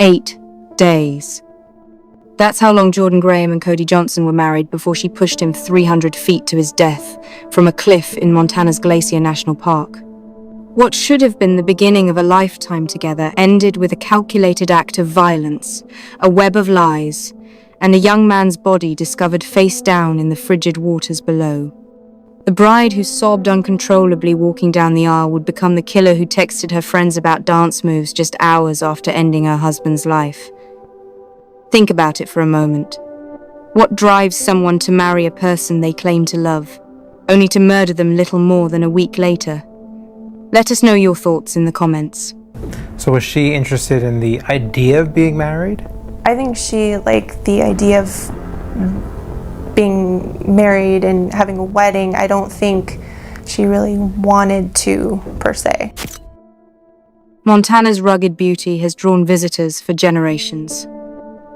8 days. That's how long Jordan Graham and Cody Johnson were married before she pushed him 300 feet to his death from a cliff in Montana's Glacier National Park. What should have been the beginning of a lifetime together ended with a calculated act of violence, a web of lies, and a young man's body discovered face down in the frigid waters below. The bride who sobbed uncontrollably walking down the aisle would become the killer who texted her friends about dance moves just hours after ending her husband's life. Think about it for a moment. What drives someone to marry a person they claim to love, only to murder them little more than a week later? Let us know your thoughts in the comments. So was she interested in the idea of being married? I think she liked the idea of being married and having a wedding. I don't think she really wanted to, per se. Montana's rugged beauty has drawn visitors for generations.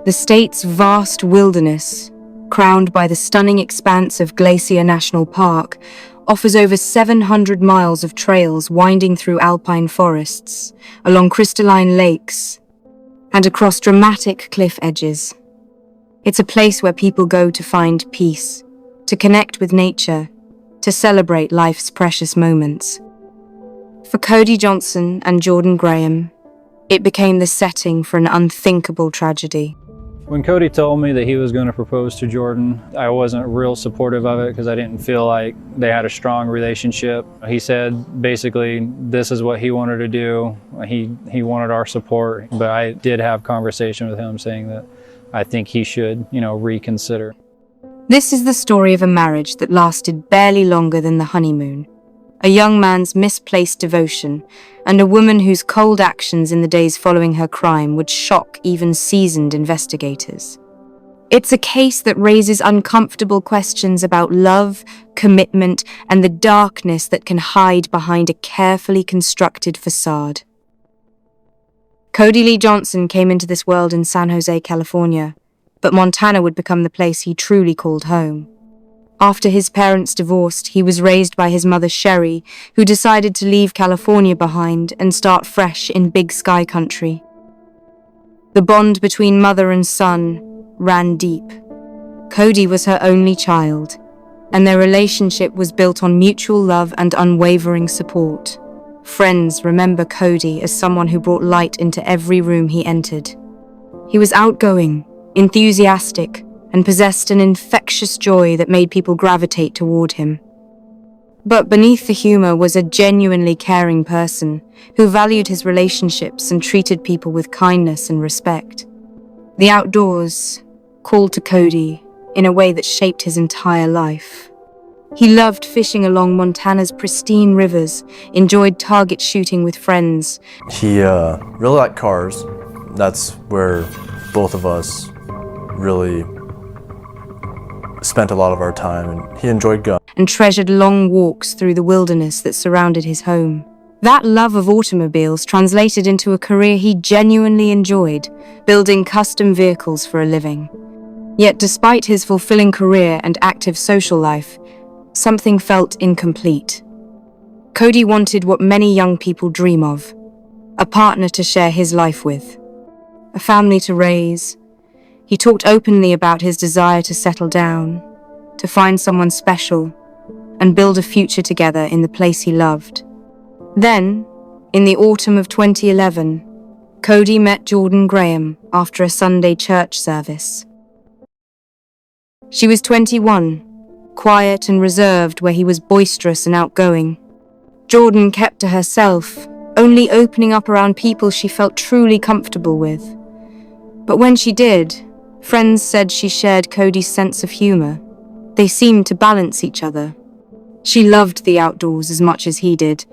The state's vast wilderness, crowned by the stunning expanse of Glacier National Park, offers over 700 miles of trails winding through alpine forests, along crystalline lakes, and across dramatic cliff edges. It's a place where people go to find peace, to connect with nature, to celebrate life's precious moments. For Cody Johnson and Jordan Graham, it became the setting for an unthinkable tragedy. When Cody told me that he was going to propose to Jordan, I wasn't real supportive of it because I didn't feel like they had a strong relationship. He said basically this is what he wanted to do. He wanted our support, but I did have conversation with him saying that I think he should, reconsider. This is the story of a marriage that lasted barely longer than the honeymoon. A young man's misplaced devotion, and a woman whose cold actions in the days following her crime would shock even seasoned investigators. It's a case that raises uncomfortable questions about love, commitment, and the darkness that can hide behind a carefully constructed facade. Cody Lee Johnson came into this world in San Jose, California, but Montana would become the place he truly called home. After his parents divorced, he was raised by his mother Sherry, who decided to leave California behind and start fresh in Big Sky country. The bond between mother and son ran deep. Cody was her only child, and their relationship was built on mutual love and unwavering support. Friends remember Cody as someone who brought light into every room he entered. He was outgoing, enthusiastic, and possessed an infectious joy that made people gravitate toward him. But beneath the humor was a genuinely caring person who valued his relationships and treated people with kindness and respect. The outdoors called to Cody in a way that shaped his entire life. He loved fishing along Montana's pristine rivers, enjoyed target shooting with friends. He really liked cars. That's where both of us really spent a lot of our time, and he enjoyed guns. And treasured long walks through the wilderness that surrounded his home. That love of automobiles translated into a career he genuinely enjoyed, building custom vehicles for a living. Yet despite his fulfilling career and active social life, something felt incomplete. Cody wanted what many young people dream of: a partner to share his life with, a family to raise. He talked openly about his desire to settle down, to find someone special, and build a future together in the place he loved. Then, in the autumn of 2011, Cody met Jordan Graham after a Sunday church service. She was 21, quiet and reserved where he was boisterous and outgoing. Jordan kept to herself, only opening up around people she felt truly comfortable with. But when she did, friends said she shared Cody's sense of humor. They seemed to balance each other. She loved the outdoors as much as he did,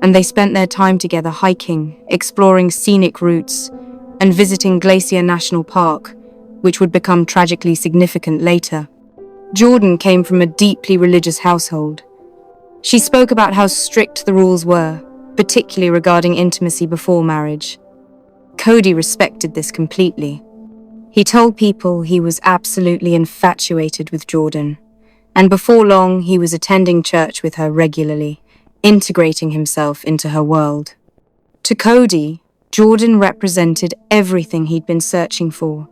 and they spent their time together hiking, exploring scenic routes, and visiting Glacier National Park, which would become tragically significant later. Jordan came from a deeply religious household. She spoke about how strict the rules were, particularly regarding intimacy before marriage. Cody respected this completely. He told people he was absolutely infatuated with Jordan, and before long he was attending church with her regularly, integrating himself into her world. To Cody, Jordan represented everything he'd been searching for.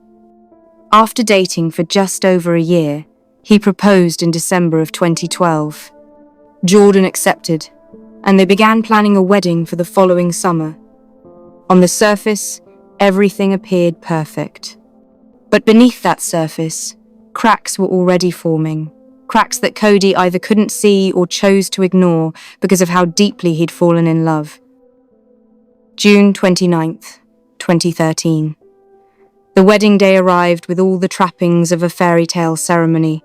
After dating for just over a year, he proposed in December of 2012. Jordan accepted, and they began planning a wedding for the following summer. On the surface, everything appeared perfect. But beneath that surface, cracks were already forming. Cracks that Cody either couldn't see or chose to ignore because of how deeply he'd fallen in love. June 29th, 2013. The wedding day arrived with all the trappings of a fairy tale ceremony.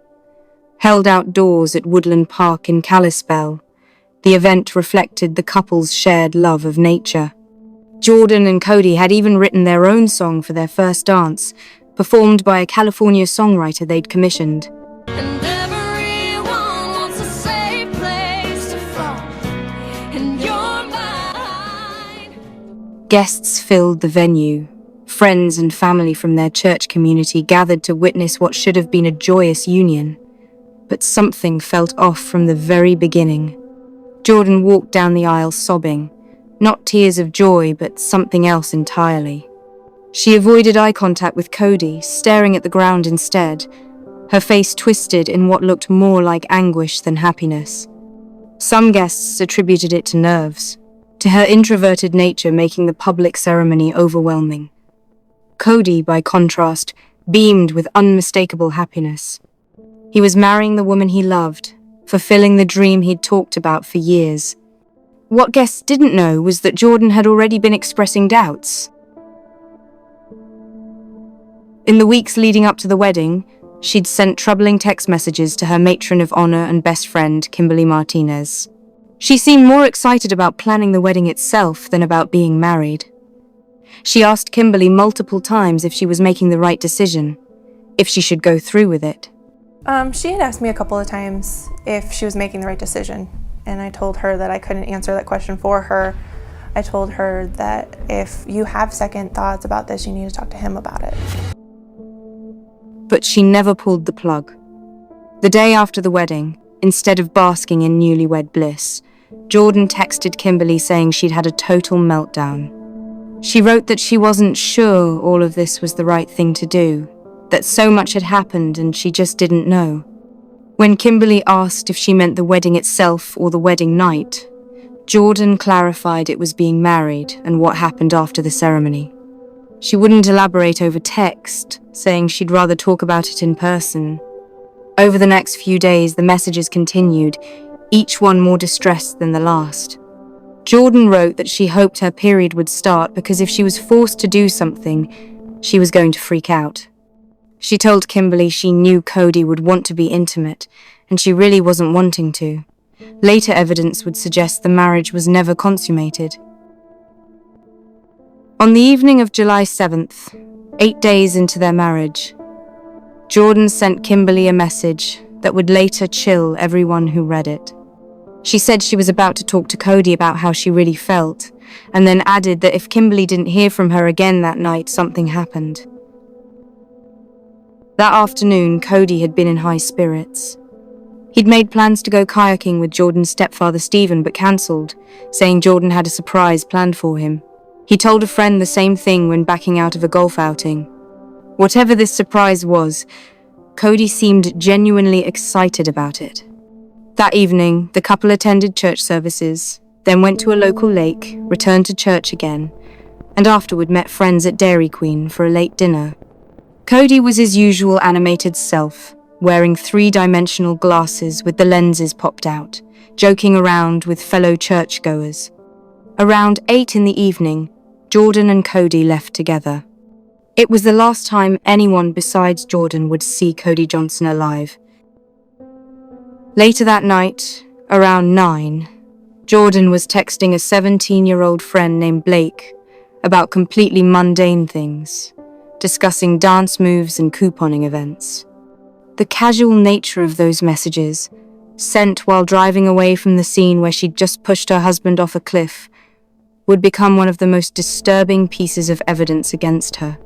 Held outdoors at Woodland Park in Kalispell, the event reflected the couple's shared love of nature. Jordan and Cody had even written their own song for their first dance, performed by a California songwriter they'd commissioned. And everyone wants a safe place to fall in your mind. Guests filled the venue. Friends and family from their church community gathered to witness what should have been a joyous union. But something felt off from the very beginning. Jordan walked down the aisle sobbing, not tears of joy, but something else entirely. She avoided eye contact with Cody, staring at the ground instead, her face twisted in what looked more like anguish than happiness. Some guests attributed it to nerves, to her introverted nature making the public ceremony overwhelming. Cody, by contrast, beamed with unmistakable happiness. He was marrying the woman he loved, fulfilling the dream he'd talked about for years. What guests didn't know was that Jordan had already been expressing doubts. In the weeks leading up to the wedding, she'd sent troubling text messages to her matron of honor and best friend, Kimberly Martinez. She seemed more excited about planning the wedding itself than about being married. She asked Kimberly multiple times if she was making the right decision, if she should go through with it. She had asked me a couple of times if she was making the right decision, and I told her that I couldn't answer that question for her. I told her that if you have second thoughts about this, you need to talk to him about it. But she never pulled the plug. The day after the wedding, instead of basking in newlywed bliss, Jordan texted Kimberly saying she'd had a total meltdown. She wrote that she wasn't sure all of this was the right thing to do, that so much had happened and she just didn't know. When Kimberly asked if she meant the wedding itself or the wedding night, Jordan clarified it was being married and what happened after the ceremony. She wouldn't elaborate over text, saying she'd rather talk about it in person. Over the next few days, the messages continued, each one more distressed than the last. Jordan wrote that she hoped her period would start because if she was forced to do something, she was going to freak out. She told Kimberly she knew Cody would want to be intimate, and she really wasn't wanting to. Later evidence would suggest the marriage was never consummated. On the evening of July 7th, 8 days into their marriage, Jordan sent Kimberly a message that would later chill everyone who read it. She said she was about to talk to Cody about how she really felt, and then added that if Kimberly didn't hear from her again that night, something happened. That afternoon, Cody had been in high spirits. He'd made plans to go kayaking with Jordan's stepfather Stephen, but cancelled, saying Jordan had a surprise planned for him. He told a friend the same thing when backing out of a golf outing. Whatever this surprise was, Cody seemed genuinely excited about it. That evening, the couple attended church services, then went to a local lake, returned to church again, and afterward met friends at Dairy Queen for a late dinner. Cody was his usual animated self, wearing three-dimensional glasses with the lenses popped out, joking around with fellow churchgoers. Around 8 in the evening, Jordan and Cody left together. It was the last time anyone besides Jordan would see Cody Johnson alive. Later that night, around 9, Jordan was texting a 17-year-old friend named Blake about completely mundane things, discussing dance moves and couponing events. The casual nature of those messages, sent while driving away from the scene where she'd just pushed her husband off a cliff, would become one of the most disturbing pieces of evidence against her.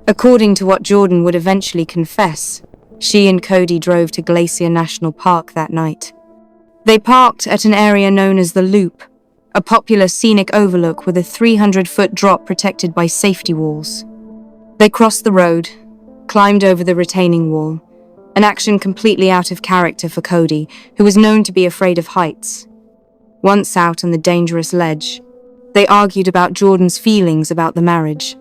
According to what Jordan would eventually confess, she and Cody drove to Glacier National Park that night. They parked at an area known as the Loop, a popular scenic overlook with a 300-foot drop protected by safety walls. They crossed the road, climbed over the retaining wall, an action completely out of character for Cody, who was known to be afraid of heights. Once out on the dangerous ledge, they argued about Jordan's feelings about the marriage.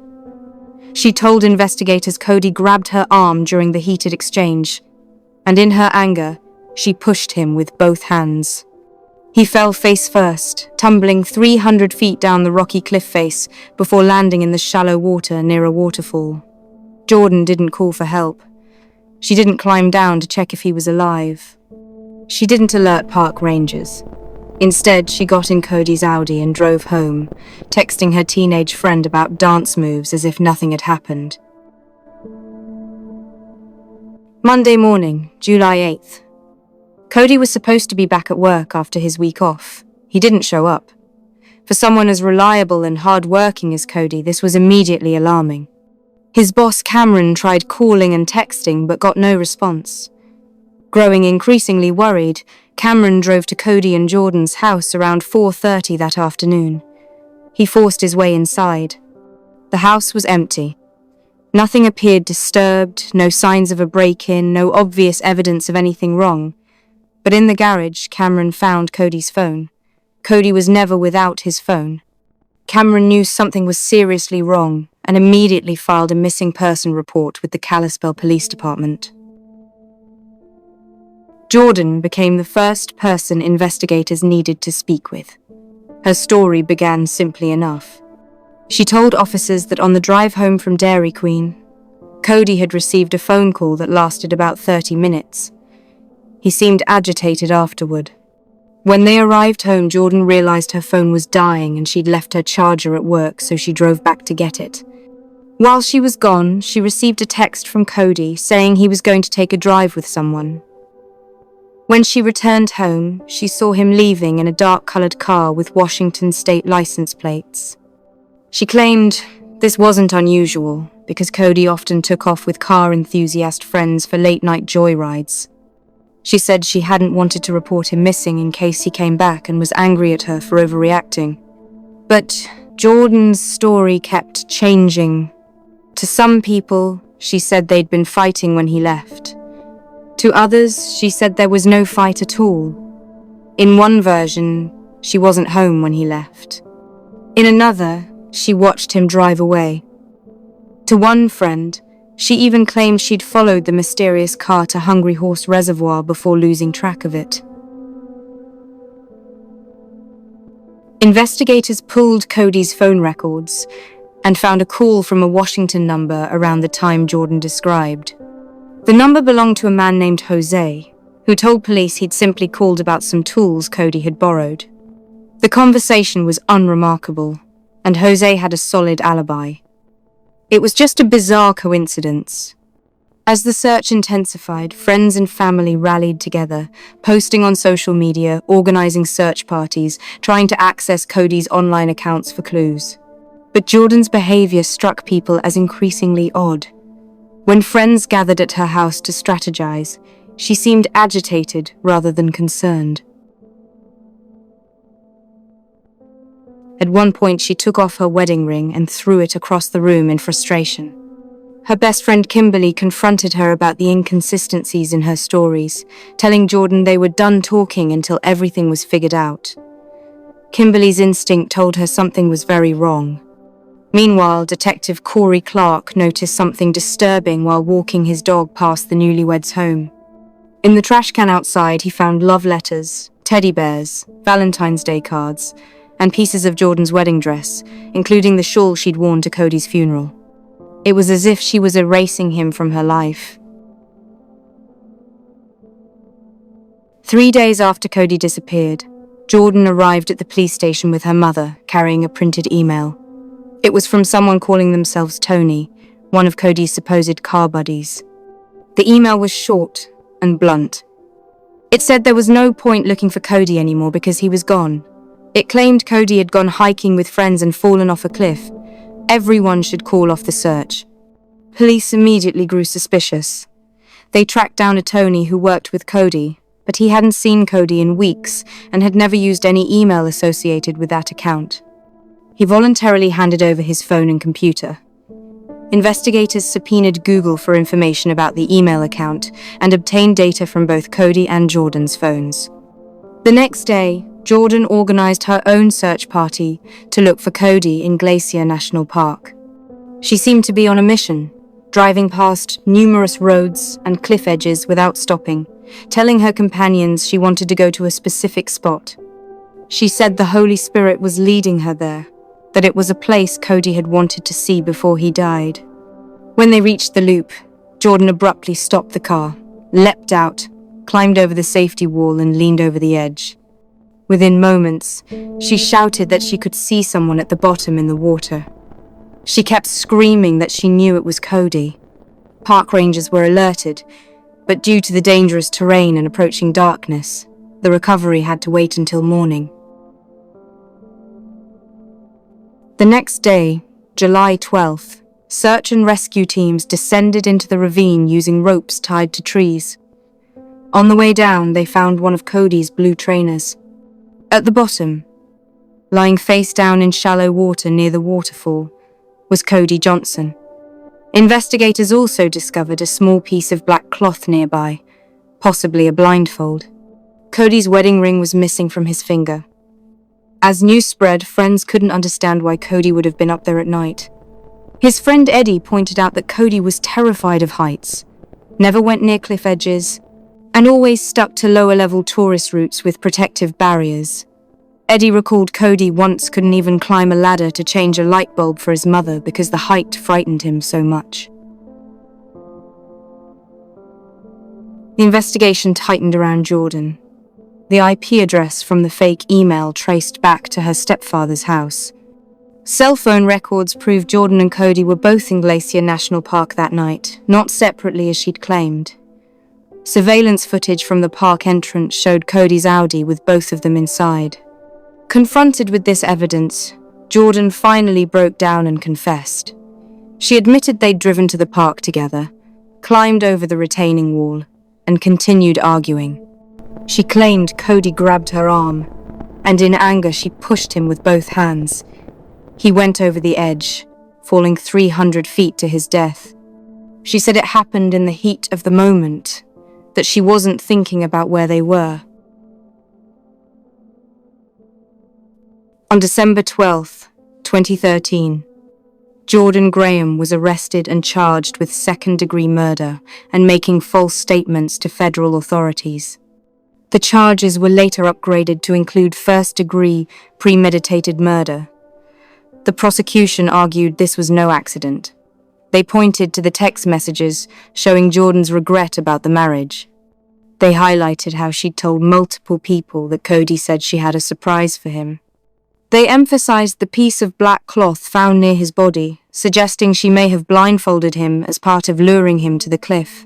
She told investigators Cody grabbed her arm during the heated exchange, and in her anger, she pushed him with both hands. He fell face first, tumbling 300 feet down the rocky cliff face before landing in the shallow water near a waterfall. Jordan didn't call for help. She didn't climb down to check if he was alive. She didn't alert park rangers. Instead, she got in Cody's Audi and drove home, texting her teenage friend about dance moves as if nothing had happened. Monday morning, July 8th. Cody was supposed to be back at work after his week off. He didn't show up. For someone as reliable and hard-working as Cody, this was immediately alarming. His boss, Cameron, tried calling and texting but got no response. Growing increasingly worried, Cameron drove to Cody and Jordan's house around 4:30 that afternoon. He forced his way inside. The house was empty. Nothing appeared disturbed, no signs of a break-in, no obvious evidence of anything wrong. But in the garage, Cameron found Cody's phone. Cody was never without his phone. Cameron knew something was seriously wrong and immediately filed a missing person report with the Kalispell Police Department. Jordan became the first person investigators needed to speak with. Her story began simply enough. She told officers that on the drive home from Dairy Queen, Cody had received a phone call that lasted about 30 minutes. He seemed agitated afterward. When they arrived home, Jordan realized her phone was dying and she'd left her charger at work, so she drove back to get it. While she was gone, she received a text from Cody saying he was going to take a drive with someone. When she returned home, she saw him leaving in a dark-colored car with Washington state license plates. She claimed this wasn't unusual because Cody often took off with car enthusiast friends for late-night joyrides. She said she hadn't wanted to report him missing in case he came back and was angry at her for overreacting. But Jordan's story kept changing. To some people, she said they'd been fighting when he left. To others, she said there was no fight at all. In one version, she wasn't home when he left. In another, she watched him drive away. To one friend, she even claimed she'd followed the mysterious car to Hungry Horse Reservoir before losing track of it. Investigators pulled Cody's phone records and found a call from a Washington number around the time Jordan described. The number belonged to a man named Jose, who told police he'd simply called about some tools Cody had borrowed. The conversation was unremarkable, and Jose had a solid alibi. It was just a bizarre coincidence. As the search intensified, friends and family rallied together, posting on social media, organizing search parties, trying to access Cody's online accounts for clues. But Jordan's behavior struck people as increasingly odd. When friends gathered at her house to strategize, she seemed agitated rather than concerned. At one point, she took off her wedding ring and threw it across the room in frustration. Her best friend Kimberly confronted her about the inconsistencies in her stories, telling Jordan they were done talking until everything was figured out. Kimberly's instinct told her something was very wrong. Meanwhile, Detective Corey Clark noticed something disturbing while walking his dog past the newlyweds' home. In the trash can outside, he found love letters, teddy bears, Valentine's Day cards, and pieces of Jordan's wedding dress, including the shawl she'd worn to Cody's funeral. It was as if she was erasing him from her life. 3 days after Cody disappeared, Jordan arrived at the police station with her mother, carrying a printed email. It was from someone calling themselves Tony, one of Cody's supposed car buddies. The email was short and blunt. It said there was no point looking for Cody anymore because he was gone. It claimed Cody had gone hiking with friends and fallen off a cliff. Everyone should call off the search. Police immediately grew suspicious. They tracked down a Tony who worked with Cody, but he hadn't seen Cody in weeks and had never used any email associated with that account. He voluntarily handed over his phone and computer. Investigators subpoenaed Google for information about the email account and obtained data from both Cody and Jordan's phones. The next day, Jordan organized her own search party to look for Cody in Glacier National Park. She seemed to be on a mission, driving past numerous roads and cliff edges without stopping, telling her companions she wanted to go to a specific spot. She said the Holy Spirit was leading her there, that it was a place Cody had wanted to see before he died. When they reached the loop, Jordan abruptly stopped the car, leapt out, climbed over the safety wall and leaned over the edge. Within moments, she shouted that she could see someone at the bottom in the water. She kept screaming that she knew it was Cody. Park rangers were alerted, but due to the dangerous terrain and approaching darkness, the recovery had to wait until morning. The next day, July 12th, search and rescue teams descended into the ravine using ropes tied to trees. On the way down, they found one of Cody's blue trainers. At the bottom, lying face down in shallow water near the waterfall, was Cody Johnson. Investigators also discovered a small piece of black cloth nearby, possibly a blindfold. Cody's wedding ring was missing from his finger. As news spread, friends couldn't understand why Cody would have been up there at night. His friend Eddie pointed out that Cody was terrified of heights, never went near cliff edges, and always stuck to lower-level tourist routes with protective barriers. Eddie recalled Cody once couldn't even climb a ladder to change a light bulb for his mother because the height frightened him so much. The investigation tightened around Jordan. The IP address from the fake email traced back to her stepfather's house. Cell phone records proved Jordan and Cody were both in Glacier National Park that night, not separately as she'd claimed. Surveillance footage from the park entrance showed Cody's Audi with both of them inside. Confronted with this evidence, Jordan finally broke down and confessed. She admitted they'd driven to the park together, climbed over the retaining wall, and continued arguing. She claimed Cody grabbed her arm, and in anger she pushed him with both hands. He went over the edge, falling 300 feet to his death. She said it happened in the heat of the moment, that she wasn't thinking about where they were. On December 12, 2013, Jordan Graham was arrested and charged with second-degree murder and making false statements to federal authorities. The charges were later upgraded to include first-degree premeditated murder. The prosecution argued this was no accident. They pointed to the text messages showing Jordan's regret about the marriage. They highlighted how she'd told multiple people that Cody said she had a surprise for him. They emphasized the piece of black cloth found near his body, suggesting she may have blindfolded him as part of luring him to the cliff.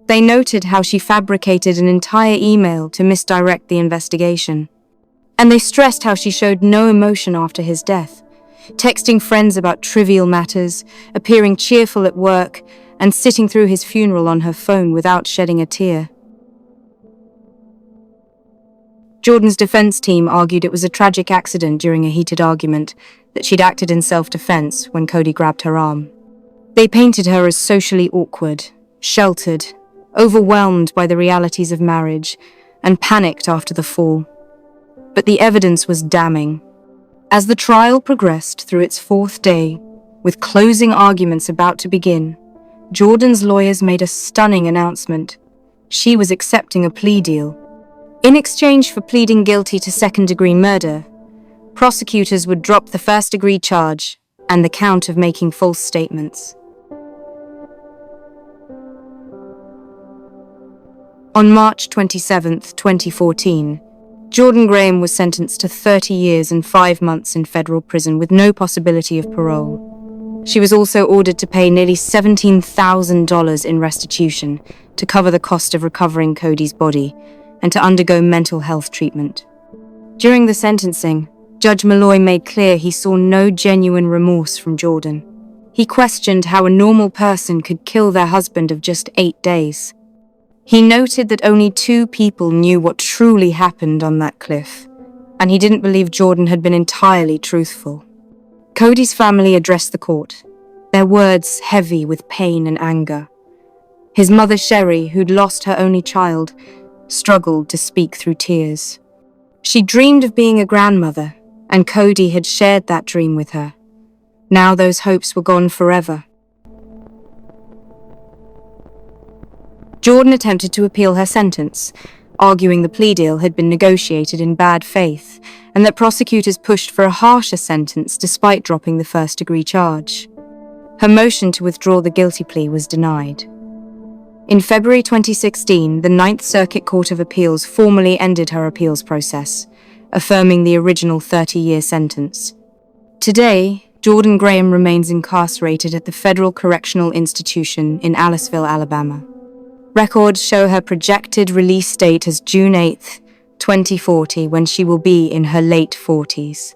They noted how she fabricated an entire email to misdirect the investigation. And they stressed how she showed no emotion after his death, texting friends about trivial matters, appearing cheerful at work, and sitting through his funeral on her phone without shedding a tear. Jordan's defense team argued it was a tragic accident during a heated argument, that she'd acted in self-defense when Cody grabbed her arm. They painted her as socially awkward, sheltered, overwhelmed by the realities of marriage, and panicked after the fall. But the evidence was damning. As the trial progressed through its fourth day, with closing arguments about to begin, Jordan's lawyers made a stunning announcement. She was accepting a plea deal. In exchange for pleading guilty to second-degree murder, prosecutors would drop the first-degree charge and the count of making false statements. On March 27, 2014, Jordan Graham was sentenced to 30 years and 5 months in federal prison with no possibility of parole. She was also ordered to pay nearly $17,000 in restitution to cover the cost of recovering Cody's body and to undergo mental health treatment. During the sentencing, Judge Malloy made clear he saw no genuine remorse from Jordan. He questioned how a normal person could kill their husband of just 8 days. He noted that only 2 people knew what truly happened on that cliff, and he didn't believe Jordan had been entirely truthful. Cody's family addressed the court, their words heavy with pain and anger. His mother, Sherry, who'd lost her only child, struggled to speak through tears. She dreamed of being a grandmother, and Cody had shared that dream with her. Now those hopes were gone forever. Jordan attempted to appeal her sentence, arguing the plea deal had been negotiated in bad faith and that prosecutors pushed for a harsher sentence despite dropping the first-degree charge. Her motion to withdraw the guilty plea was denied. In February 2016, the Ninth Circuit Court of Appeals formally ended her appeals process, affirming the original 30-year sentence. Today, Jordan Graham remains incarcerated at the Federal Correctional Institution in Aliceville, Alabama. Records show her projected release date as June 8, 2040, when she will be in her late 40s.